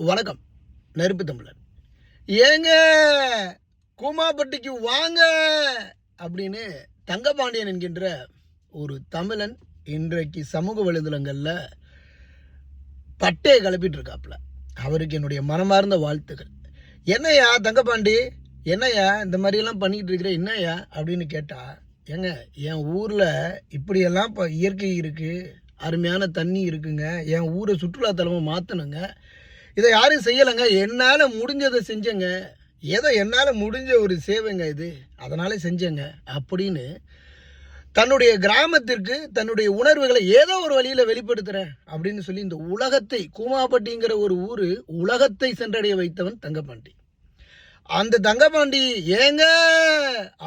வணக்கம். நெருப்பு தமிழன். ஏங்க கூமாப்பட்டிக்கு வாங்க அப்படின்னு தங்கபாண்டியன் என்கின்ற ஒரு தமிழன் இன்றைக்கு சமூக வலைதளங்களில் பட்டையை கிளப்பிட்டு இருக்காப்புல. அவருக்கு என்னுடைய மனமார்ந்த வாழ்த்துக்கள். என்னையா தங்கபாண்டி, என்னையா இந்த மாதிரியெல்லாம் பண்ணிக்கிட்டு இருக்கிற, என்னையா அப்படின்னு கேட்டால், ஏங்க என் ஊரில் இப்படியெல்லாம் இப்போ இயற்கை இருக்குது, அருமையான தண்ணி இருக்குங்க, என் ஊரை சுற்றுலாத்தலமாக மாற்றணுங்க, இதை யாரும் செய்யலைங்க, என்னால் முடிஞ்சதை செஞ்சேங்க, ஏதோ என்னால் முடிஞ்ச ஒரு சேவைங்க இது, அதனால செஞ்சேங்க அப்படின்னு தன்னுடைய கிராமத்திற்கு தன்னுடைய உணர்வுகளை ஏதோ ஒரு வழியில் வெளிப்படுத்துகிறேன் அப்படின்னு சொல்லி இந்த உலகத்தை, கூமாப்பட்டிங்கிற ஒரு ஊர் உலகத்தை சென்றடைய வைத்தவன் தங்கபாண்டி. அந்த தங்கபாண்டி ஏங்க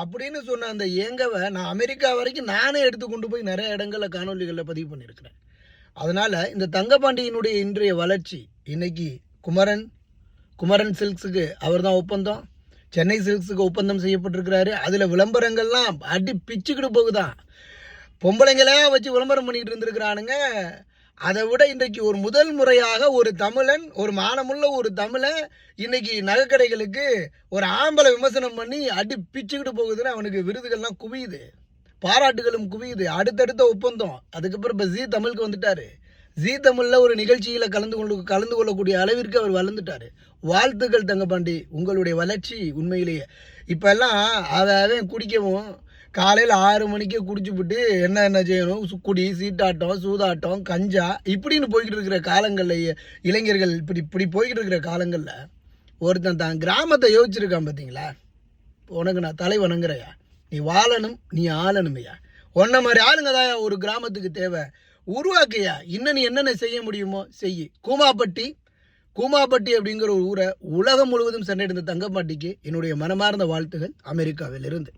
அப்படின்னு சொன்ன அந்த ஏங்கவை நான் அமெரிக்கா வரைக்கும் நானே எடுத்து கொண்டு போய் நிறைய இடங்களில் காணொலிகளில் பதிவு பண்ணியிருக்கிறேன். அதனால் இந்த தங்கபாண்டியினுடைய இன்றைய வளர்ச்சி, இன்னைக்கு குமரன் சில்க்ஸுக்கு அவர் தான் ஒப்பந்தம், சென்னை சில்க்ஸுக்கு ஒப்பந்தம் செய்யப்பட்டிருக்கிறாரு. அதில் விளம்பரங்கள்லாம் அடி பிச்சுக்கிட்டு போகுதான். பொம்பளைங்களே வச்சு விளம்பரம் பண்ணிக்கிட்டு இருந்திருக்கிறானுங்க. அதை விட இன்றைக்கு ஒரு முதல் முறையாக ஒரு தமிழன், ஒரு மானமுள்ள ஒரு தமிழன் இன்னைக்கு நகைக்கடைகளுக்கு ஒரு ஆம்பளை விமர்சனம் பண்ணி அடி பிச்சுக்கிட்டு போகுதுன்னு அவனுக்கு விருதுகள்லாம் குவியுது, பாராட்டுகளும் குவியுது. அடுத்தடுத்த ஒப்பந்தம். அதுக்கப்புறம் இப்போ ஜீ தமிழுக்கு வந்துட்டார். ஜீ தமிழில் ஒரு நிகழ்ச்சியில் கலந்து கொள்ளக்கூடிய அளவிற்கு அவர் வளர்ந்துட்டார். வாழ்த்துக்கள் தங்கபாண்டி, உங்களுடைய வளர்ச்சி உண்மையிலேயே. இப்போல்லாம் அவன் குடிக்கவும் காலையில் 6 மணிக்கே குடிச்சுவிட்டு என்ன செய்யணும், குடி, சீட்டாட்டம், சூதாட்டம், கஞ்சா இப்படின்னு போய்கிட்டு இருக்கிற காலங்களில், இளைஞர்கள் இப்படி போய்கிட்டு இருக்கிற காலங்களில் ஒருத்தன் தான் கிராமத்தை யோசிச்சிருக்கான். பார்த்தீங்களா, உனக்கு நான் தலை வணங்குறையா, நீ வாழணும், நீ ஆளணுமையா, உன்ன மாதிரி ஆளுங்க தான் ஒரு கிராமத்துக்கு தேவை. உருவாக்கையா, இன்னும் நீ என்னென்ன செய்ய முடியுமோ செய்யி. கூமாப்பட்டி அப்படிங்கிற ஒரு ஊரை உலகம் முழுவதும் சென்றடைந்த தங்கபாண்டிக்கு என்னுடைய மனமார்ந்த வாழ்த்துகள் அமெரிக்காவில் இருந்து.